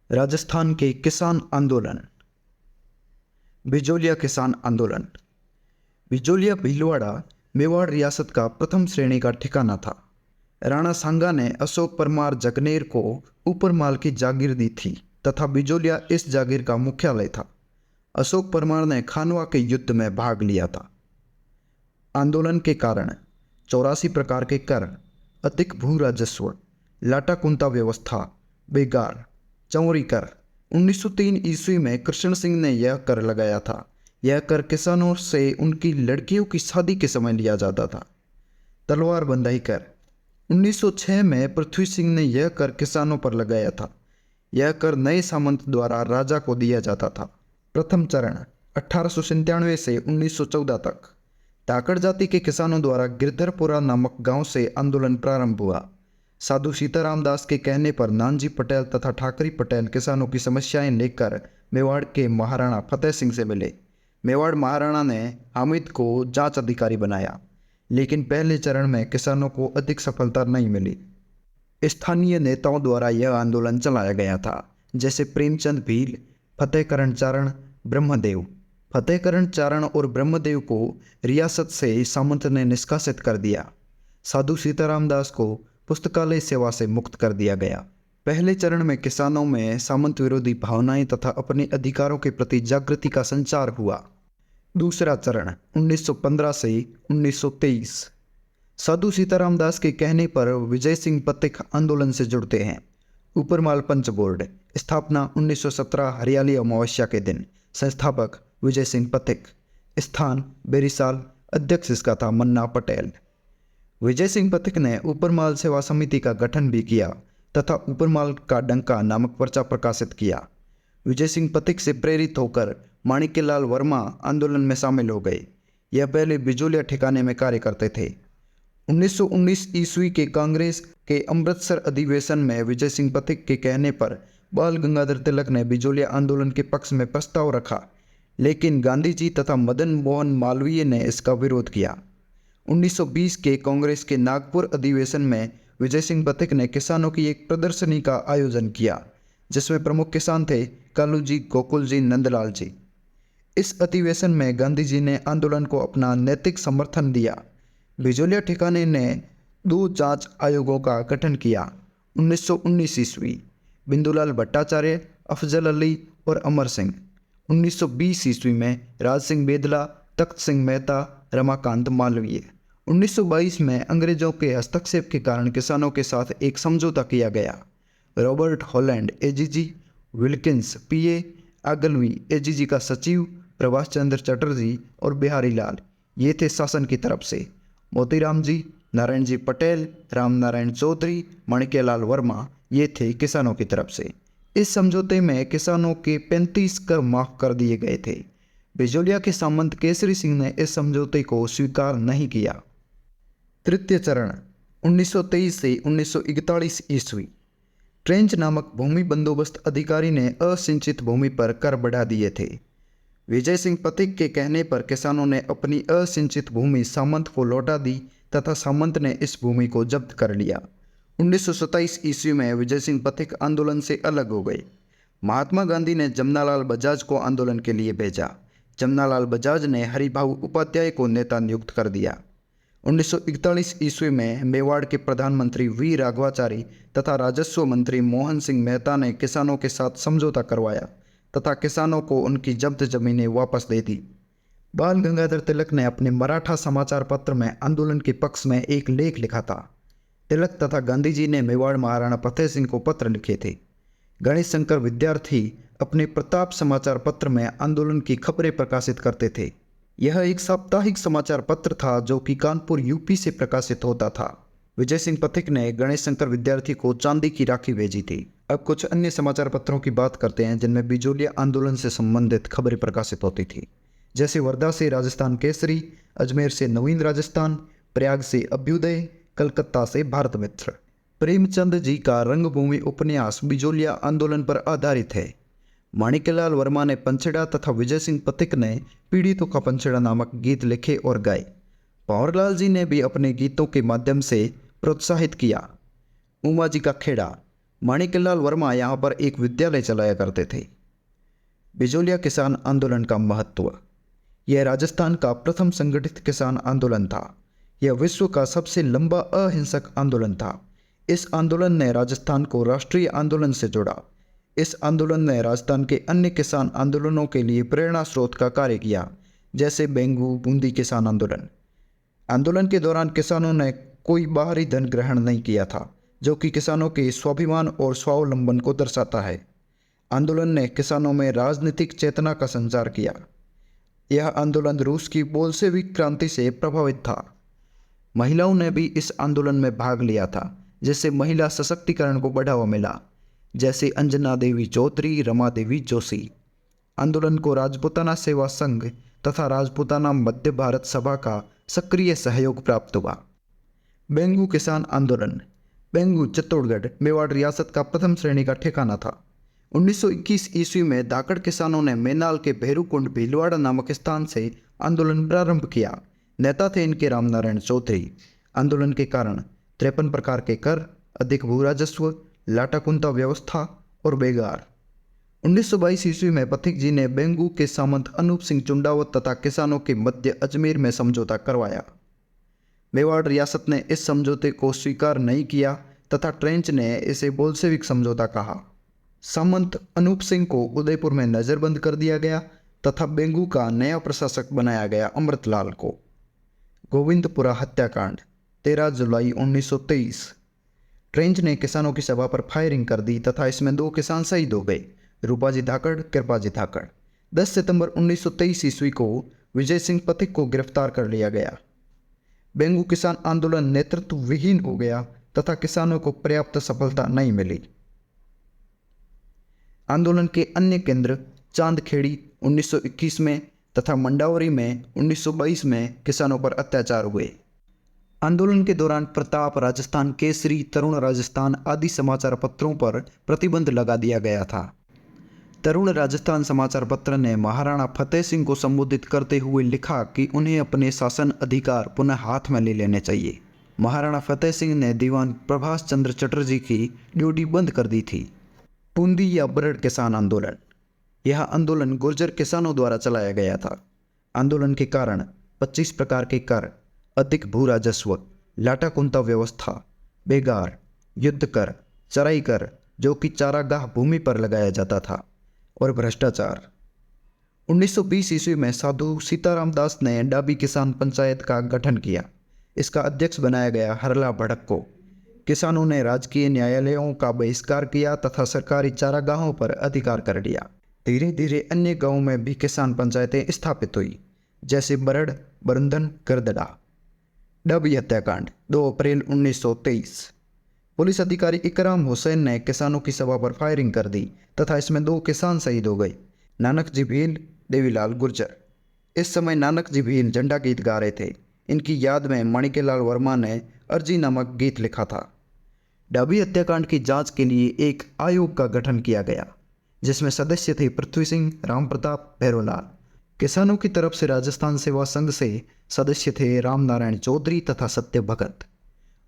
राजस्थान के किसान आंदोलन। बिजोलिया किसान आंदोलन। बिजोलिया भीलवाड़ा मेवाड़ रियासत का प्रथम श्रेणी का ठिकाना था। राणा सांगा ने अशोक परमार जगनेर को ऊपर माल की जागीर दी थी तथा बिजोलिया इस जागीर का मुख्यालय था। अशोक परमार ने खानवा के युद्ध में भाग लिया था। आंदोलन के कारण 84 प्रकार के कर, अधिक भू राजस्व, लाटाकुंता व्यवस्था, बेगार, चौरी कर। 1903 ईस्वी में कृष्ण सिंह ने यह कर लगाया था। यह कर किसानों से उनकी लड़कियों की शादी के समय लिया जाता था। तलवार बंधाई कर। 1906 में पृथ्वी सिंह ने यह कर किसानों पर लगाया था। यह कर नए सामंत द्वारा राजा को दिया जाता था। प्रथम चरण 1897 से 1914 तक। धाकड़ जाति के किसानों द्वारा गिरधरपुरा नामक गांव से आंदोलन प्रारंभ हुआ। साधु सीताराम दास के कहने पर नानजी पटेल तथा ठाकरी पटेल किसानों की समस्याएं लेकर मेवाड़ के महाराणा फतेह सिंह से मिले। मेवाड़ महाराणा ने हामिद को जांच अधिकारी बनाया, लेकिन पहले चरण में किसानों को अधिक सफलता नहीं मिली। स्थानीय नेताओं द्वारा यह आंदोलन चलाया गया था, जैसे प्रेमचंद भील, फतेहकरण चारण, ब्रह्मदेव। फतेहकरण चारण और ब्रह्मदेव को रियासत से सामंत ने निष्कासित कर दिया। साधु सीताराम दास को पुस्तकालय सेवा से मुक्त कर दिया गया। पहले चरण में किसानों में सामंत विरोधी भावनाएं तथा अपने अधिकारों के प्रति जागृति का संचार हुआ। दूसरा चरण 1915 से 1923। साधु सीताराम दास के कहने पर विजय सिंह पथिक आंदोलन से जुड़ते हैं। ऊपरमाल पंच बोर्ड स्थापना 1917 हरियाली अमावस्या के दिन। संस्थापक विजय सिंह पथिक। स्थान बेरिसाल। अध्यक्ष इसका था मन्ना पटेल। विजय सिंह पथिक ने ऊपरमाल सेवा समिति का गठन भी किया तथा ऊपरमाल का डंका नामक पर्चा प्रकाशित किया। विजय सिंह पथिक से प्रेरित होकर माणिक्यलाल वर्मा आंदोलन में शामिल हो गए। यह पहले बिजोलिया ठिकाने में कार्य करते थे। 1919 ईस्वी के कांग्रेस के अमृतसर अधिवेशन में विजय सिंह पथिक के कहने पर बाल गंगाधर तिलक ने बिजोलिया आंदोलन के पक्ष में प्रस्ताव रखा, लेकिन गांधी जी तथा मदन मोहन मालवीय ने इसका विरोध किया। 1920 के कांग्रेस के नागपुर अधिवेशन में विजय सिंह पथिक ने किसानों की एक प्रदर्शनी का आयोजन किया, जिसमें प्रमुख किसान थे कालू जी, गोकुल जी, नंदलाल जी। इस अधिवेशन में गांधी जी ने आंदोलन को अपना नैतिक समर्थन दिया। बिजोलिया ठिकाने ने 2 जांच आयोगों का गठन किया। 1919 ईस्वी बिंदुलाल भट्टाचार्य, अफजल अली और अमर सिंह। 1920 ईस्वी में राज सिंह बेदला, तख्त सिंह मेहता, रमाकांत मालवीय। 1922 में अंग्रेजों के हस्तक्षेप के कारण किसानों के साथ एक समझौता किया गया। रॉबर्ट हॉलैंड एजीजी, विल्किंस पीए, आगलवी एजीजी का सचिव, प्रभाष चंद्र चटर्जी और बिहारी लाल, ये थे शासन की तरफ से। मोतीराम जी, नारायण जी पटेल, राम नारायण चौधरी, माणिक्यलाल वर्मा, ये थे किसानों की तरफ से। इस समझौते में किसानों के 35 कर माफ कर दिए गए थे। बिजोलिया के सामंत केसरी सिंह ने इस समझौते को स्वीकार नहीं किया। तृतीय चरण 1923 से 1941 ईस्वी। ट्रेंच नामक भूमि बंदोबस्त अधिकारी ने असिंचित भूमि पर कर बढ़ा दिए थे। विजय सिंह पथिक के कहने पर किसानों ने अपनी असिंचित भूमि सामंत को लौटा दी तथा सामंत ने इस भूमि को जब्त कर लिया। 1927 ईस्वी में विजय सिंह पथिक आंदोलन से अलग हो गए। महात्मा गांधी ने जमनालाल बजाज को आंदोलन के लिए भेजा। जमनालाल बजाज ने हरिभाऊ उपाध्याय को नेता नियुक्त कर दिया। 1941 ईस्वी में मेवाड़ के प्रधानमंत्री वी राघवाचारी तथा राजस्व मंत्री मोहन सिंह मेहता ने किसानों के साथ समझौता करवाया तथा किसानों को उनकी जब्त जमीनें वापस दे दी। बाल गंगाधर तिलक ने अपने मराठा समाचार पत्र में आंदोलन के पक्ष में एक लेख लिखा था। तिलक तथा गांधी जी ने मेवाड़ महाराणा फतेह सिंह को पत्र लिखे थे। गणेश शंकर विद्यार्थी अपने प्रताप समाचार पत्र में आंदोलन की खबरें प्रकाशित करते थे। यह एक साप्ताहिक समाचार पत्र था जो कि कानपुर यूपी से प्रकाशित होता था। विजय सिंह पथिक ने गणेश शंकर विद्यार्थी को चांदी की राखी भेजी थी। अब कुछ अन्य समाचार पत्रों की बात करते हैं जिनमें बिजोलिया आंदोलन से संबंधित खबरें प्रकाशित होती थी, जैसे वर्धा से राजस्थान केसरी, अजमेर से नवीन राजस्थान, प्रयाग से अभ्युदय, कलकत्ता से भारत मित्र। प्रेमचंद जी का रंगभूमि उपन्यास बिजोलिया आंदोलन पर आधारित है। माणिक्यलाल वर्मा ने पंचड़ा तथा विजय सिंह पथिक ने पीड़ितों का पंचड़ा नामक गीत लिखे और गाए। भंवरलाल जी ने भी अपने गीतों के माध्यम से प्रोत्साहित किया। उमा जी का खेड़ा माणिकलाल वर्मा यहाँ पर एक विद्यालय चलाया करते थे। बिजोलिया किसान आंदोलन का महत्व। यह राजस्थान का प्रथम संगठित किसान आंदोलन था। यह विश्व का सबसे लंबा अहिंसक आंदोलन था। इस आंदोलन ने राजस्थान को राष्ट्रीय आंदोलन से जोड़ा। इस आंदोलन ने राजस्थान के अन्य किसान आंदोलनों के लिए प्रेरणा स्रोत का कार्य किया, जैसे बेंगू बूंदी किसान आंदोलन। आंदोलन के दौरान किसानों ने कोई बाहरी धन ग्रहण नहीं किया था, जो कि किसानों के स्वाभिमान और स्वावलंबन को दर्शाता है। आंदोलन ने किसानों में राजनीतिक चेतना का संचार किया। यह आंदोलन रूस की बोल्शेविक क्रांति से प्रभावित था। महिलाओं ने भी इस आंदोलन में भाग लिया था, जिससे महिला सशक्तिकरण को बढ़ावा मिला, जैसे अंजना देवी चौधरी, रमा देवी जोशी। आंदोलन को राजपूताना सेवा संघ तथा राजपूताना मध्य भारत सभा का सक्रिय सहयोग प्राप्त हुआ। बेंगू किसान आंदोलन। बेंगू चित्तौड़गढ़ मेवाड़ रियासत का प्रथम श्रेणी का ठिकाना था। 1921 ईस्वी में धाकड़ किसानों ने मैनाल के भैरूकुंड भीलवाड़ा नामक स्थान से आंदोलन प्रारंभ किया। नेता थे इनके रामनारायण चौधरी। आंदोलन के कारण 53 प्रकार के कर, अधिक भू राजस्व, लाटाकुंता व्यवस्था और बेगार। 1922 ईस्वी में पथिक जी ने बेंगू के सामंत अनूप सिंह चुंडावत तथा किसानों के मध्य अजमेर में समझौता करवाया। मेवाड़ रियासत ने इस समझौते को स्वीकार नहीं किया तथा ट्रेंच ने इसे बोल्शेविक समझौता कहा। सामंत अनूप सिंह को उदयपुर में नजरबंद कर दिया गया तथा बेंगू का नया प्रशासक बनाया गया अमृतलाल को। गोविंदपुरा हत्याकांड 13 जुलाई 1923। ट्रेंच ने किसानों की सभा पर फायरिंग कर दी तथा इसमें 2 किसान शहीद हो गए, रूपाजी धाकड़, कृपाजी धाकड़। 10 सितंबर 1923 ईस्वी को विजय सिंह पथिक को गिरफ्तार कर लिया गया। बेंगू किसान आंदोलन नेतृत्व विहीन हो गया तथा किसानों को पर्याप्त सफलता नहीं मिली। आंदोलन के अन्य केंद्र चांदखेड़ी 1921 में तथा मंडावरी में 1922 में किसानों पर अत्याचार हुए। आंदोलन के दौरान प्रताप, राजस्थान केसरी, तरुण राजस्थान आदि समाचार पत्रों पर प्रतिबंध लगा दिया गया था। तरुण राजस्थान समाचार पत्र ने महाराणा फतेह सिंह को संबोधित करते हुए लिखा कि उन्हें अपने शासन अधिकार पुनः हाथ में ले लेने चाहिए। महाराणा फतेह सिंह ने दीवान प्रभाष चंद्र चटर्जी की ड्यूटी बंद कर दी थी। बूंदी या बरड़ किसान आंदोलन। यह आंदोलन गुर्जर किसानों द्वारा चलाया गया था। आंदोलन के कारण 25 प्रकार के कर, अधिक भू राजस्व, लाटाकुंता व्यवस्था, बेगार, युद्ध कर, चराई कर जो कि चारागाह भूमि पर लगाया जाता था, और भ्रष्टाचार। 1920 ईस्वी में साधु सीताराम दास ने डाबी किसान पंचायत का गठन किया। इसका अध्यक्ष बनाया गया हरला भड़क को। किसानों ने राजकीय न्यायालयों का बहिष्कार किया तथा सरकारी चारागाहों पर अधिकार कर लिया। धीरे धीरे अन्य गांवों में भी किसान पंचायतें स्थापित हुई, जैसे बरड़, बरंधन, करदड़ा। डाबी हत्याकांड 2 अप्रैल 1923। पुलिस अधिकारी इकराम हुसैन ने किसानों की सभा पर फायरिंग कर दी तथा इसमें 2 किसान शहीद हो गए, नानक जी भील, देवीलाल गुर्जर। इस समय नानक जी भील झंडा गीत गा रहे थे। इनकी याद में माणिकलाल वर्मा ने अर्जी नामक गीत लिखा था। डाबी हत्याकांड की जांच के लिए एक आयोग का गठन किया गया, जिसमें सदस्य थे पृथ्वी सिंह, राम प्रताप, भैरोलाल। किसानों की तरफ से राजस्थान सेवा संघ से सदस्य थे रामनारायण चौधरी तथा सत्य भगत।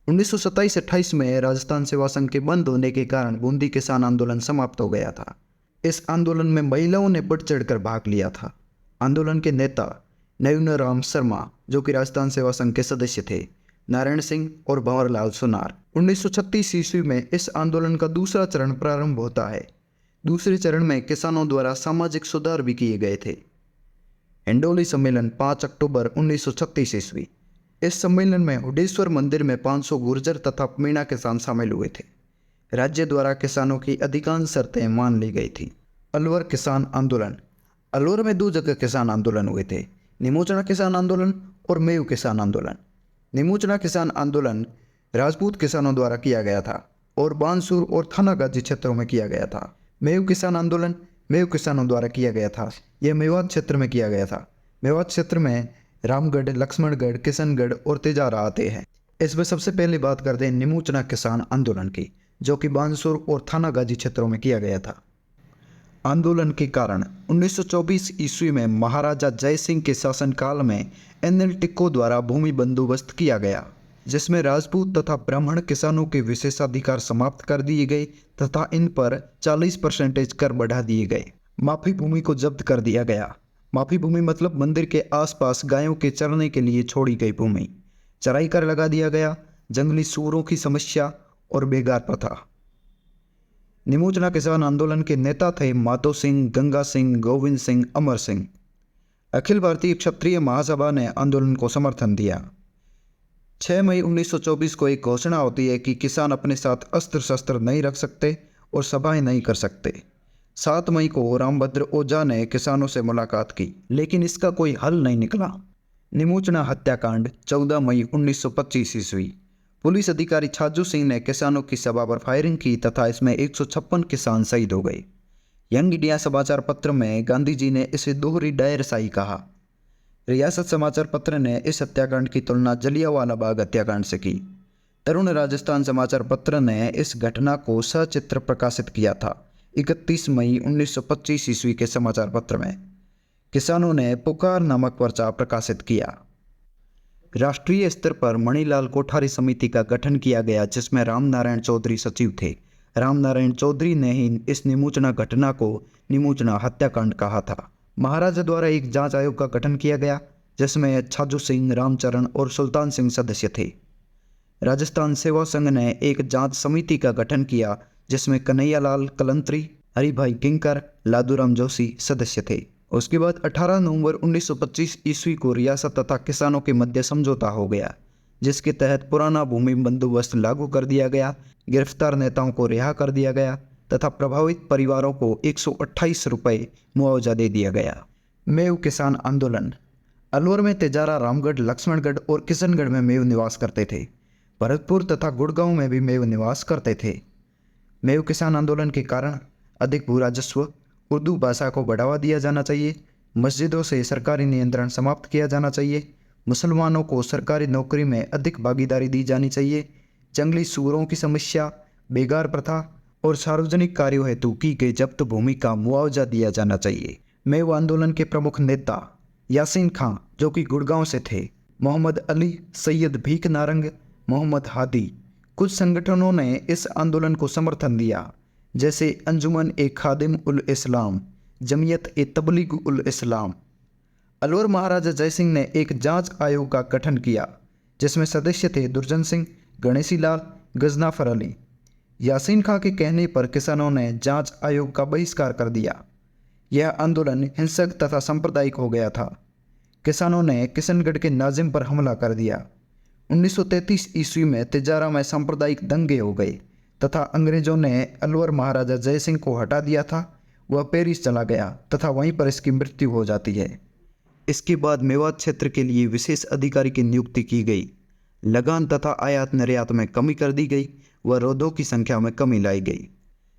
1927-28 में राजस्थान सेवा संघ के बंद होने के कारण बूंदी किसान आंदोलन समाप्त हो गया था। इस आंदोलन में महिलाओं ने बढ़ चढ़कर भाग लिया था। आंदोलन के नेता नयूनराम शर्मा, जो कि राजस्थान सेवा संघ के सदस्य थे, नारायण सिंह और भंवरलाल सुनार। 1936 ईस्वी में इस आंदोलन का दूसरा चरण प्रारंभ होता है। दूसरे चरण में किसानों द्वारा सामाजिक सुधार भी किए गए थे। हिंडोली सम्मेलन 5 अक्टूबर 1936 ईस्वी। इस सम्मेलन में हुडेश्वर मंदिर में 500 गुर्जर तथा मीणा किसान शामिल हुए थे। राज्य द्वारा किसानों की अधिकांश शर्तें मान ली गई थी। अलवर किसान आंदोलन। अलवर में 2 जगह किसान आंदोलन हुए थे, निमोचना किसान आंदोलन और मेव किसान आंदोलन। निमोचना किसान आंदोलन राजपूत किसानों द्वारा किया गया था और बानसूर और थानागाजी क्षेत्रों में किया गया था। मेव किसान आंदोलन मेव किसानों द्वारा किया गया था। यह मेवात क्षेत्र में किया गया था। मेवात क्षेत्र में रामगढ़, लक्ष्मणगढ़, किशनगढ़ और तेजारा आते हैं। इसमें सबसे पहले बात करते हैं निमोचना किसान आंदोलन की, जो कि बानसूर और थानागाजी क्षेत्रों में किया गया था। आंदोलन के कारण 1924 ईस्वी में महाराजा जय सिंह के शासनकाल में एन.एल. टिक्को द्वारा भूमि बंदोबस्त किया गया। जिसमें राजपूत तथा ब्राह्मण किसानों के विशेषाधिकार समाप्त कर दिए गए तथा इन पर 40% कर बढ़ा दिए गए। माफी भूमि को जब्त कर दिया गया। माफी भूमि मतलब मंदिर के आसपास गायों के चरने के लिए छोड़ी गई भूमि। चराई कर लगा दिया गया। जंगली सूअरों की समस्या और बेगार प्रथा। निमोचना किसान आंदोलन के नेता थे मातो सिंह, गंगा सिंह, गोविंद सिंह, अमर सिंह। अखिल भारतीय क्षत्रिय महासभा ने आंदोलन को समर्थन दिया। 6 मई 1924 को एक घोषणा होती है कि किसान अपने साथ अस्त्र शस्त्र नहीं रख सकते और सभाएं नहीं कर सकते। 7 मई को रामभद्र ओझा ने किसानों से मुलाकात की, लेकिन इसका कोई हल नहीं निकला। निमोचना हत्याकांड 14 मई 1925 ईस्वी। पुलिस अधिकारी छाजू सिंह ने किसानों की सभा पर फायरिंग की तथा इसमें 156 किसान शहीद हो गए। यंग इंडिया समाचार पत्र में गांधी जी ने इसे दोहरी डायरशाही कहा। रियासत समाचार पत्र ने इस हत्याकांड की तुलना जलियांवाला बाग हत्याकांड से की। तरुण राजस्थान समाचार पत्र ने इस घटना को सचित्र प्रकाशित किया था। 31 मई 1925 ईस्वी के समाचार पत्र में किसानों ने पुकार नामक पर्चा प्रकाशित किया। राष्ट्रीय स्तर पर मणिलाल कोठारी समिति का गठन किया गया, जिसमें रामनारायण चौधरी सचिव थे। रामनारायण चौधरी ने ही इस निमोचना घटना को निमोचना हत्याकांड कहा था। महाराजा द्वारा एक जांच आयोग का गठन किया गया, जिसमें छाजू सिंह, रामचरण और सुल्तान सिंह सदस्य थे। राजस्थान सेवा संघ ने एक जांच समिति का गठन किया, जिसमें कन्हैयालाल कलंत्री, हरिभाई किंकर, लादूराम जोशी सदस्य थे। उसके बाद 18 नवंबर 1925 ईस्वी को रियासत तथा किसानों के मध्य समझौता हो गया, जिसके तहत पुराना भूमि बंदोबस्त लागू कर दिया गया, गिरफ्तार नेताओं को रिहा कर दिया गया तथा प्रभावित परिवारों को 128 रुपये मुआवजा दे दिया गया। मेव किसान आंदोलन। अलवर में तेजारा, रामगढ़, लक्ष्मणगढ़ और किशनगढ़ में मेव निवास करते थे। भरतपुर तथा गुड़गांव में भी मेव निवास करते थे। मेव किसान आंदोलन के कारण अधिक भू राजस्व, उर्दू भाषा को बढ़ावा दिया जाना चाहिए, मस्जिदों से सरकारी नियंत्रण समाप्त किया जाना चाहिए, मुसलमानों को सरकारी नौकरी में अधिक भागीदारी दी जानी चाहिए, जंगली सूअरों की समस्या, बेगार प्रथा और सार्वजनिक कार्यों हेतु की गई जब्त भूमि का मुआवजा दिया जाना चाहिए। मेव आंदोलन के प्रमुख नेता यासीन खां, जो कि गुड़गांव से थे, मोहम्मद अली, सैयद भीख नारंग, मोहम्मद हादी। कुछ संगठनों ने इस आंदोलन को समर्थन दिया, जैसे अंजुमन ए खादिम उल इस्लाम, जमियत ए तबलीग उल इस्लाम। अलवर महाराजा जयसिंह ने एक जांच आयोग का गठन किया, जिसमें सदस्य थे दुर्जन सिंह, गणेशी लाल, गजनाफर अली। यासीन खां के कहने पर किसानों ने जांच आयोग का बहिष्कार कर दिया। यह आंदोलन हिंसक तथा सांप्रदायिक हो गया था। किसानों ने किशनगढ़ के नाजिम पर हमला कर दिया। 1933 ईस्वी में तिजारा में सांप्रदायिक दंगे हो गए तथा अंग्रेजों ने अलवर महाराजा जयसिंह को हटा दिया था। वह पेरिस चला गया तथा वहीं पर इसकी मृत्यु हो जाती है। इसके बाद मेवात क्षेत्र के लिए विशेष अधिकारी की नियुक्ति की गई। लगान तथा आयात निर्यात में कमी कर दी गई व रोधों की संख्या में कमी लाई गई।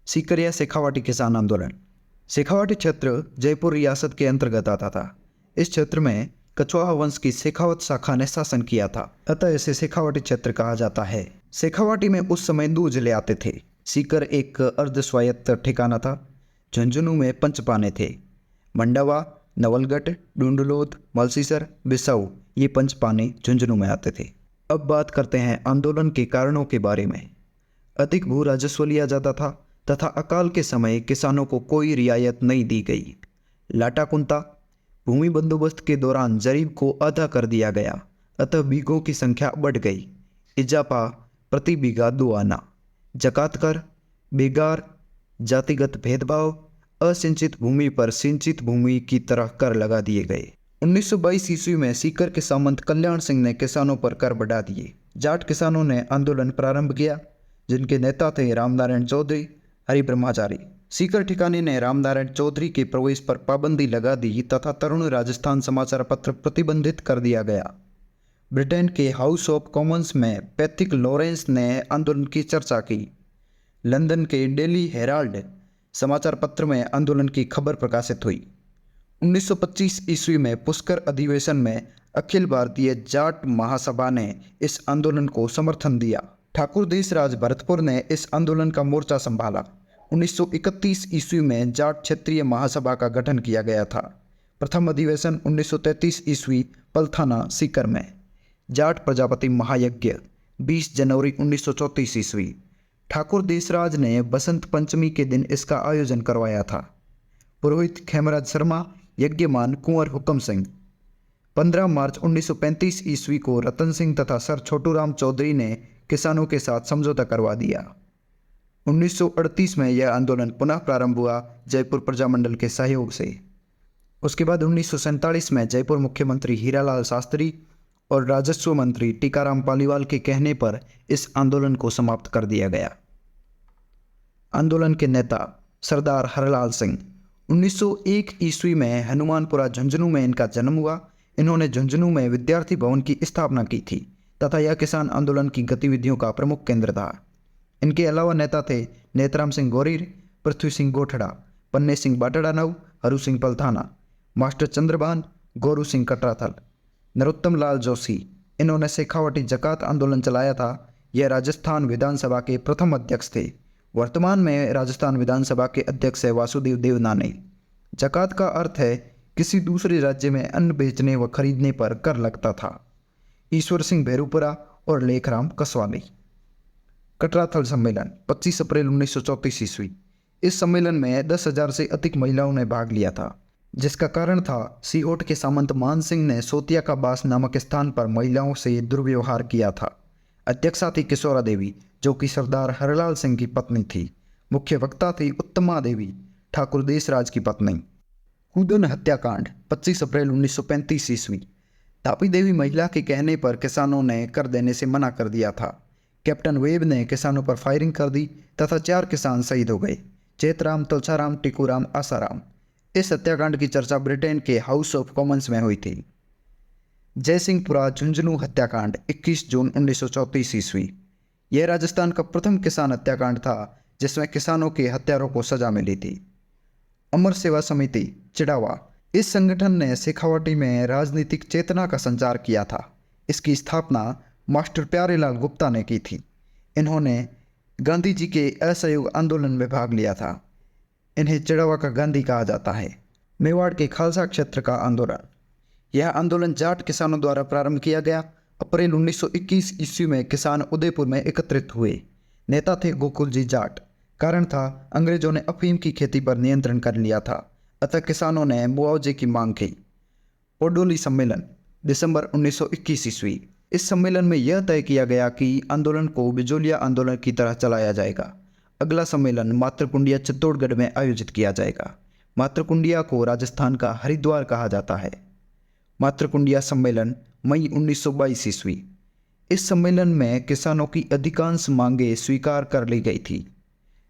सीकरिया शेखावाटी किसान आंदोलन। शेखावाटी क्षेत्र जयपुर रियासत के अंतर्गत आता था। इस क्षेत्र में कछवाहा वंश की शेखावत शाखा ने शासन किया था, अतः इसे शेखावाटी क्षेत्र कहा जाता है। शेखावाटी में उस समय दूध ले आते थे। सीकर एक अर्ध स्वायत्त ठिकाना था। झुंझुनू में पंचपाने थे। मंडावा, नवलगढ़, डूंडलोद, मलसीसर, बिसाऊ, ये पंचपाने झुंझुनू में आते थे। अब बात करते हैं आंदोलन के कारणों के बारे में। अधिक भू राजस्व लिया जाता था तथा अकाल के समय किसानों को कोई रियायत नहीं दी गई। लाटाकुंता, भूमि बंदोबस्त के दौरान जरीब को आधा कर दिया गया, अतः बीघों की संख्या बढ़ गई। इजाफा, प्रति बीघा 2 आना। जकात कर, बेगार, जातिगत भेदभाव, असिंचित भूमि पर सिंचित भूमि की तरह कर लगा दिए गए। 1922 ईस्वी में सीकर के सामंत कल्याण सिंह ने किसानों पर कर बढ़ा दिए। जाट किसानों ने आंदोलन प्रारंभ किया, जिनके नेता थे रामनारायण चौधरी, हरिब्रह्मचारी। सीकर ठिकाने ने रामनारायण चौधरी के प्रवेश पर पाबंदी लगा दी तथा तरुण राजस्थान समाचार पत्र प्रतिबंधित कर दिया गया। ब्रिटेन के हाउस ऑफ कॉमन्स में पैथिक लॉरेंस ने आंदोलन की चर्चा की। लंदन के डेली हेराल्ड समाचार पत्र में आंदोलन की खबर प्रकाशित हुई। 1925 ईस्वी में पुष्कर अधिवेशन में अखिल भारतीय जाट महासभा ने इस आंदोलन को समर्थन दिया। ठाकुर देशराज भरतपुर ने इस आंदोलन का मोर्चा संभाला। 1931 ईस्वी में जाट क्षेत्रीय महासभा का गठन किया गया था। प्रथम अधिवेशन 1933 ईस्वी पलथाना, सीकर में। जाट प्रजापति महायज्ञ 20 जनवरी 1934 ईस्वी। ठाकुर देसराज ने बसंत पंचमी के दिन इसका आयोजन करवाया था। पुरोहित खेमराज शर्मा, यज्ञमान कुंवर हुक्म सिंह। 15 मार्च 1935 ईस्वी को रतन सिंह तथा सर छोटूराम चौधरी ने किसानों के साथ समझौता करवा दिया। 1938 में यह आंदोलन पुनः प्रारंभ हुआ जयपुर प्रजामंडल के सहयोग से। उसके बाद 1947 में जयपुर मुख्यमंत्री हीरालाल शास्त्री और राजस्व मंत्री टीकाराम पालीवाल के कहने पर इस आंदोलन को समाप्त कर दिया गया। आंदोलन के नेता सरदार हरलाल सिंह। 1901 ईस्वी में हनुमानपुरा झुंझुनू में इनका जन्म हुआ। इन्होंने झुंझुनू में विद्यार्थी भवन की स्थापना की थी तथा यह किसान आंदोलन की गतिविधियों का प्रमुख केंद्र था। इनके अलावा नेता थे नेतराम सिंह गोरीर, पृथ्वी सिंह गोठड़ा, पन्ने सिंह बाटड़ानव, हरु सिंह पलथाना, मास्टर चंद्रभान, गोरू सिंह कटराथल, नरोत्तम लाल जोशी। इन्होंने शेखावटी जकात आंदोलन चलाया था। यह राजस्थान विधानसभा के प्रथम अध्यक्ष थे। वर्तमान में राजस्थान विधानसभा के अध्यक्ष है वासुदेव देवनानी। जकात का अर्थ है किसी दूसरे राज्य में अन्न बेचने व खरीदने पर कर लगता था। ईश्वर सिंह भेरूपुरा और लेखराम कसवाली। कटराथल सम्मेलन 25 अप्रैल 1934 ईस्वी। इस सम्मेलन में 10,000 से अधिक महिलाओं ने भाग लिया था, जिसका कारण था सीहोट के सामंत मान सिंह ने सोतिया का बास नामक स्थान पर महिलाओं से दुर्व्यवहार किया था। अध्यक्षा थी किशोरा देवी, जो कि सरदार हरलाल सिंह की पत्नी थी। मुख्य वक्ता थी उत्तमा देवी, ठाकुर देसराज की पत्नी। कूदन हत्याकांड 25 अप्रैल 1935 ईस्वी। तापी देवी महिला के कहने पर किसानों ने कर देने से मना कर दिया था। कैप्टन वेब ने किसानों पर फायरिंग कर दी तथा 4 किसान शहीद हो गए, चेतराम, तुलसाराम, टिकूराम, आसाराम। इस हत्याकांड की चर्चा ब्रिटेन के हाउस ऑफ कॉमन्स में हुई थी। जयसिंहपुरा झुंझुनू हत्याकांड 21 जून 1934 ईस्वी। यह राजस्थान का प्रथम किसान हत्याकांड था जिसमें किसानों के हत्यारों को सजा मिली थी। अमर सेवा समिति चिड़ावा। इस संगठन ने शेखावटी में राजनीतिक चेतना का संचार किया था। इसकी स्थापना मास्टर प्यारेलाल गुप्ता ने की थी। इन्होंने गांधी जी के असहयोग आंदोलन में भाग लिया था। इन्हें चिड़ावा का गांधी कहा जाता है। मेवाड़ के खालसा क्षेत्र का आंदोलन। यह आंदोलन जाट किसानों द्वारा प्रारंभ किया गया। अप्रैल 1921 ईस्वी में किसान उदयपुर में एकत्रित हुए। नेता थे गोकुल जी जाट। कारण था अंग्रेजों ने अफीम की खेती पर नियंत्रण कर लिया था, अतः किसानों ने मुआवजे की मांग की। ओडोली सम्मेलन दिसंबर 1921 ईस्वी। इस सम्मेलन में यह तय किया गया कि आंदोलन को बिजोलिया आंदोलन की तरह चलाया जाएगा। अगला सम्मेलन मातृकुंडिया चित्तौड़गढ़ में आयोजित किया जाएगा। मातृकुंडिया को राजस्थान का हरिद्वार कहा जाता है। मातृकुंडिया सम्मेलन मई 1922 ईस्वी। इस सम्मेलन में किसानों की अधिकांश मांगें स्वीकार कर ली गई थी।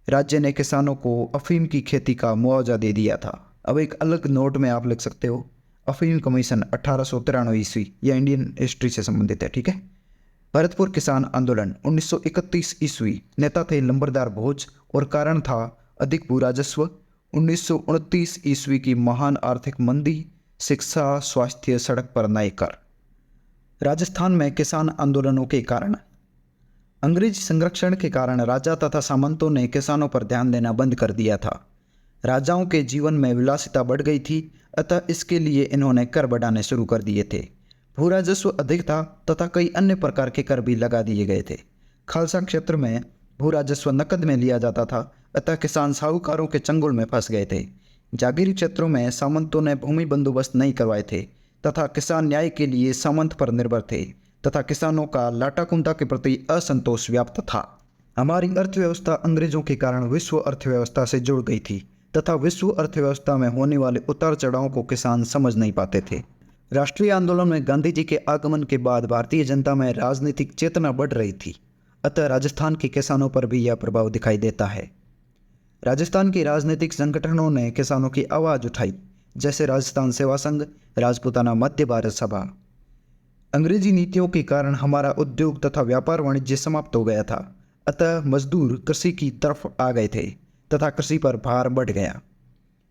राज्य ने किसानों को अफीम की खेती का मुआवजा दे दिया था। अब एक अलग नोट में आप लिख सकते हो, अफीम कमीशन 1893 ईस्वी। यह इंडियन हिस्ट्री से संबंधित है, ठीक है। भरतपुर किसान आंदोलन 1931 ईस्वी। नेता थे लंबरदार भोज और कारण था अधिक भू राजस्व। 1929 ईस्वी की महान आर्थिक मंदी, शिक्षा, स्वास्थ्य, सड़क पर नए कर। राजस्थान में किसान आंदोलनों के कारण। अंग्रेज संरक्षण के कारण राजा तथा सामंतों ने किसानों पर ध्यान देना बंद कर दिया था। राजाओं के जीवन में विलासिता बढ़ गई थी, अतः इसके लिए इन्होंने कर बढ़ाने शुरू कर दिए थे। भू राजस्व अधिक था तथा कई अन्य प्रकार के कर भी लगा दिए गए थे। खालसा क्षेत्र में भू राजस्व नकद में लिया जाता था, अतः किसान साहूकारों के चंगुल में फंस गए थे। जागीरी क्षेत्रों में सामंतों ने भूमि बंदोबस्त नहीं करवाए थे तथा किसान न्याय के लिए सामंत पर निर्भर थे तथा किसानों का लाटाकुंटा के प्रति असंतोष व्याप्त था। हमारी अर्थव्यवस्था अंग्रेजों के कारण विश्व अर्थव्यवस्था से जुड़ गई थी तथा विश्व अर्थव्यवस्था में होने वाले उतार चढ़ाव को किसान समझ नहीं पाते थे। राष्ट्रीय आंदोलन में गांधी जी के आगमन के बाद भारतीय जनता में राजनीतिक चेतना बढ़ रही थी, अतः राजस्थान के किसानों पर भी यह प्रभाव दिखाई देता है। राजस्थान के राजनीतिक संगठनों ने किसानों की आवाज़ उठाई, जैसे राजस्थान सेवा संघ, राजपूताना मध्य भारत सभा। अंग्रेजी नीतियों के कारण हमारा उद्योग तथा व्यापार वाणिज्य समाप्त हो गया था, अतः मजदूर कृषि की तरफ आ गए थे तथा कृषि पर भार बढ़ गया।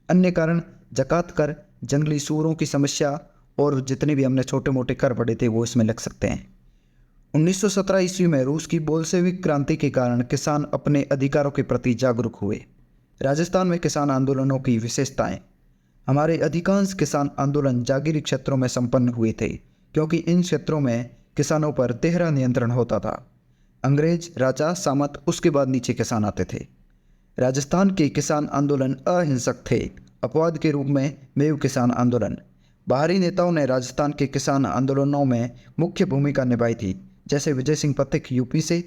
अन्य कारण जकात कर, जंगली सूअरों की समस्या और जितने भी हमने छोटे मोटे कर पड़े थे वो इसमें लग सकते हैं। 1917 ईस्वी में रूस की बोल्शेविक क्रांति के कारण किसान अपने अधिकारों के प्रति जागरूक हुए। राजस्थान में किसान आंदोलनों की विशेषताएं। हमारे अधिकांश किसान आंदोलन जागीरी क्षेत्रों में संपन्न हुए थे, क्योंकि इन क्षेत्रों में किसानों पर तिहरा नियंत्रण होता था। अंग्रेज, राजा, सामंत, उसके बाद नीचे किसान आते थे। राजस्थान के किसान आंदोलन अहिंसक थे, अपवाद के रूप में मेव किसान आंदोलन। बाहरी नेताओं ने राजस्थान के किसान आंदोलनों में मुख्य भूमिका निभाई थी, जैसे विजय सिंह पथिक यूपी से,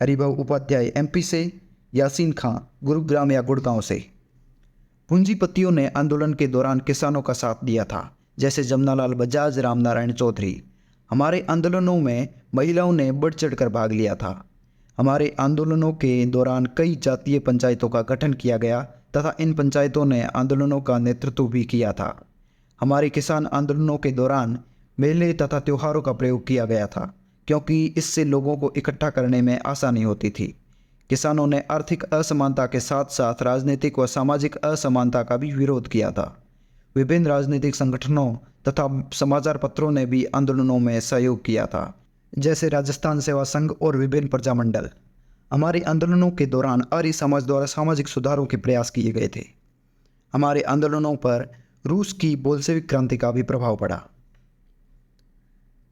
हरिभाऊ उपाध्याय एमपी से, यासीन खां गुरुग्राम या गुड़गांव से। पूंजीपतियों ने आंदोलन के दौरान किसानों का साथ दिया था, जैसे जमनालाल बजाज, रामनारायण चौधरी। हमारे आंदोलनों में महिलाओं ने बढ़ चढ़कर भाग लिया था। हमारे आंदोलनों के दौरान कई जातीय पंचायतों का गठन किया गया तथा इन पंचायतों ने आंदोलनों का नेतृत्व भी किया था। हमारे किसान आंदोलनों के दौरान मेले तथा त्योहारों का प्रयोग किया गया था, क्योंकि इससे लोगों को इकट्ठा करने में आसानी होती थी। किसानों ने आर्थिक असमानता के साथ साथ राजनीतिक व सामाजिक असमानता का भी विरोध किया था। विभिन्न राजनीतिक संगठनों तथा समाचार पत्रों ने भी आंदोलनों में सहयोग किया था, जैसे राजस्थान सेवा संघ और विभिन्न प्रजामंडल। हमारे आंदोलनों के दौरान आर्य समाज द्वारा सामाजिक सुधारों के प्रयास किए गए थे। हमारे आंदोलनों पर रूस की बोल्शेविक क्रांति का भी प्रभाव पड़ा।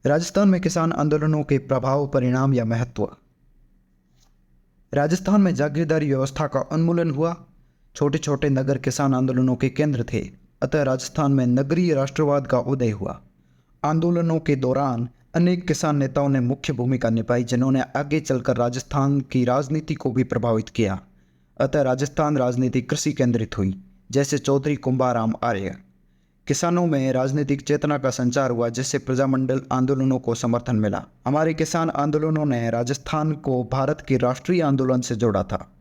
राजस्थान में किसान आंदोलनों के प्रभाव, परिणाम या महत्व। राजस्थान में जागीरदारी व्यवस्था का उन्मूलन हुआ। छोटे छोटे नगर किसान आंदोलनों के केंद्र थे, अतः राजस्थान में नगरीय राष्ट्रवाद का उदय हुआ। आंदोलनों के दौरान अनेक किसान नेताओं ने मुख्य भूमिका निभाई, जिन्होंने आगे चलकर राजस्थान की राजनीति को भी प्रभावित किया। अतः राजस्थान राजनीति कृषि केंद्रित हुई, जैसे चौधरी कुंभाराम आर्य। किसानों में राजनीतिक चेतना का संचार हुआ, जिससे प्रजामंडल आंदोलनों को समर्थन मिला। हमारे किसान आंदोलनों ने राजस्थान को भारत के राष्ट्रीय आंदोलन से जोड़ा था।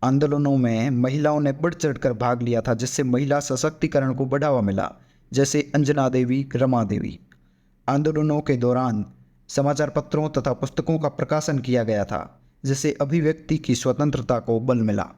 आंदोलनों में महिलाओं ने बढ़ चढ़कर भाग लिया था, जिससे महिला सशक्तिकरण को बढ़ावा मिला, जैसे अंजना देवी, रमा देवी। आंदोलनों के दौरान समाचार पत्रों तथा पुस्तकों का प्रकाशन किया गया था, जिससे अभिव्यक्ति की स्वतंत्रता को बल मिला।